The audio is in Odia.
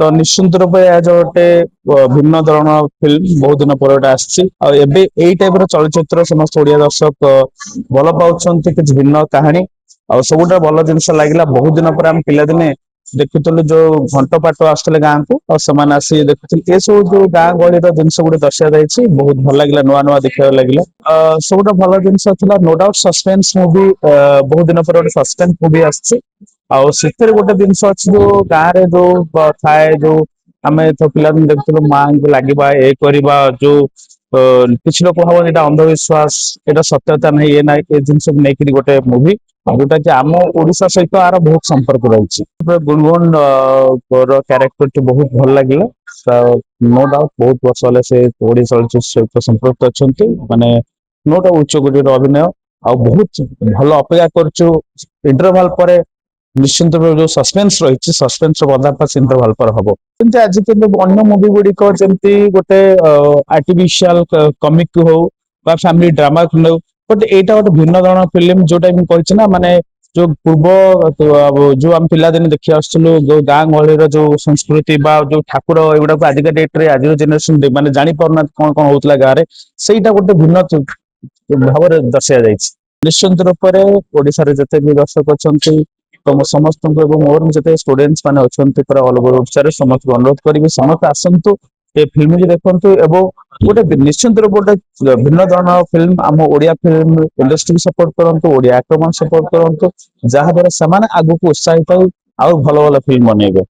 ତ ନିଶ୍ଚିନ୍ତ ରୂପେ ଏହା ଯୋଉ ଗୋଟେ ଭିନ୍ନ ଧରଣ ଫିଲ୍ମ ବହୁତ ଦିନ ପରେ ଗୋଟେ ଆସିଛି ଆଉ ଏବେ ଏଇ ଟାଇପ ର ଚଳଚ୍ଚିତ୍ର ସମସ୍ତ ଓଡିଆ ଦର୍ଶକ ଭଲ ପାଉଛନ୍ତି କିଛି ଭିନ୍ନ କାହାଣୀ ଆଉ ସବୁଠାରୁ ଭଲ ଜିନିଷ ଲାଗିଲା ବହୁତ ଦିନ ପରେ ଆମେ ପିଲାଦିନେ ଦେଖୁଥିଲୁ ଯୋଉ ଘଣ୍ଟ ପାଟ ଆସୁଥିଲେ ଗାଁକୁ ଆଉ ସେମାନେ ଆସି ଦେଖୁଥିଲେ ଏସବୁ ଯୋଉ ଗାଁ ଗହଳିର ଜିନିଷ ଗୋଟେ ଦର୍ଶା ଯାଇଛି ବହୁତ ଭଲ ଲାଗିଲା ନୂଆ ନୂଆ ଦେଖିବାକୁ ଲାଗିଲା ସବୁଠୁ ଭଲ ଜିନିଷ ଥିଲା ନୋ ଡାଉଟ ସସ୍ପେନ୍ସ ମୁଭି ବହୁତ ଦିନ ପରେ ଗୋଟେ ସସ୍ପେନ୍ସ ମୁଭି ଆସିଛି ଆଉ ସେଥିରେ ଗୋଟେ ଜିନିଷ ଅଛି ଯୋଉ ଗାଁରେ ଯୋଉ ଥାଏ ଯୋଉ ଆମେ ତ ପିଲାଦିନେ ଦେଖୁଥିଲୁ ମାଙ୍କୁ ଲାଗିବା ଏ କରିବା ଯୋଉ କିଛି ଲୋକ ଭାବନ୍ତି ଏଇଟା ଅନ୍ଧବିଶ୍ୱାସ ଏଇଟା ସତ୍ୟତା ନାହିଁ ଇଏ ନାହିଁ ଏ ଜିନିଷକୁ ନେଇକରି ଗୋଟେ ମୁଭି ଯୋଉଟା କି ଆମ ଓଡିଶା ସହିତ ଆର ବହୁତ ସମ୍ପର୍କ ରହିଛି ଗୁଣଗୁଣ ର କ୍ୟାରେକ୍ଟରଟି ବହୁତ ଭଲ ଲାଗିଲା ନୋ ଡାଉଟ ବହୁତ ବର୍ଷ ହେଲେ ସେ ଓଡିଆ ଚଳଚ୍ଚିତ୍ର ସହିତ ସମ୍ପୃକ୍ତ ଅଛନ୍ତି ମାନେ ନୋ ଡାଉଟ ଉଚ୍ଚ କୋଟିର ଅଭିନୟ ଆଉ ବହୁତ ଭଲ ଅପେକ୍ଷା କରୁଛୁ ଇଣ୍ଟରଭାଲ ପରେ ନିଶ୍ଚିନ୍ତ ଭାବେ ଯୋଉ ସସ୍ପେନ୍ସ ରହିଛି ସସ୍ପେନ୍ସ ର ପଦାର୍ଥ ଇଣ୍ଟରଭାଲ ପରେ ହବ କିନ୍ତୁ ଆଜି କିନ୍ତୁ ଅନ୍ୟ ମୁଭି ଗୁଡିକ ଯେମିତି ଗୋଟେ ଆର୍ଟିଫିସିଆଲ କମିକ ହଉ ବା ଫ୍ୟାମିଲି ଡ୍ରାମା ହଉ ବଟ ଏଇଟା ଗୋଟେ ଭିନ୍ନ ଧରଣ ଫିଲ୍ମ ଯୋଉଟା ମୁଁ କହିଛି ନା ମାନେ ଯୋଉ ପୂର୍ବ ଯୋଉ ଆମେ ପିଲାଦିନେ ଦେଖି ଆସୁଥିଲୁ ଯୋଉ ଗାଁ ଗହଳିର ଯୋଉ ସଂସ୍କୃତି ବା ଯୋଉ ଠାକୁର ଏଗୁଡାକୁ ଆଜିକା ଡେଟ ରେ ଆଜିର ଜେନେରେସନ ମାନେ ଜାଣି ପାରୁନାହାନ୍ତି କଣ କଣ ହଉଥିଲା ଗାଁରେ ସେଇଟା ଗୋଟେ ଭିନ୍ନ ଭାବରେ ଦର୍ଶାଇ ଯାଇଛି ନିଶ୍ଚିନ୍ତ ରୂପରେ ଓଡିଶାରେ ଯେତେ ବି ଦର୍ଶକ ଅଛନ୍ତି ତ ସମସ୍ତଙ୍କୁ ଏବଂ ମୋର ଯେତେ ଷ୍ଟୁଡେଣ୍ଟସ ମାନେ ଅଛନ୍ତି ପୁରା ଅଲ ଓଭର ଓଡିଶାରେ ସମସ୍ତଙ୍କୁ ଅନୁରୋଧ କରିବି ସମସ୍ତେ ଆସନ୍ତୁ ଏ ଫିଲ୍ମଟି ଦେଖନ୍ତୁ ଏବଂ ଗୋଟେ ନିଶ୍ଚିନ୍ତ ରୂପେ ଗୋଟେ ଭିନ୍ନ ଧରଣ ଫିଲ୍ମ ଆମ ଓଡିଆ ଫିଲ୍ମ ଇଣ୍ଡଷ୍ଟ୍ରି ସପୋର୍ଟ କରନ୍ତୁ ଓଡିଆ ଆକ୍ଟର ମାନ ସପୋର୍ଟ କରନ୍ତୁ ଯାହା ଦ୍ୱାରା ସେମାନେ ଆଗକୁ ଉତ୍ସାହିତ ଆଉ ଭଲ ଭଲ ଫିଲ୍ମ ବନେଇବେ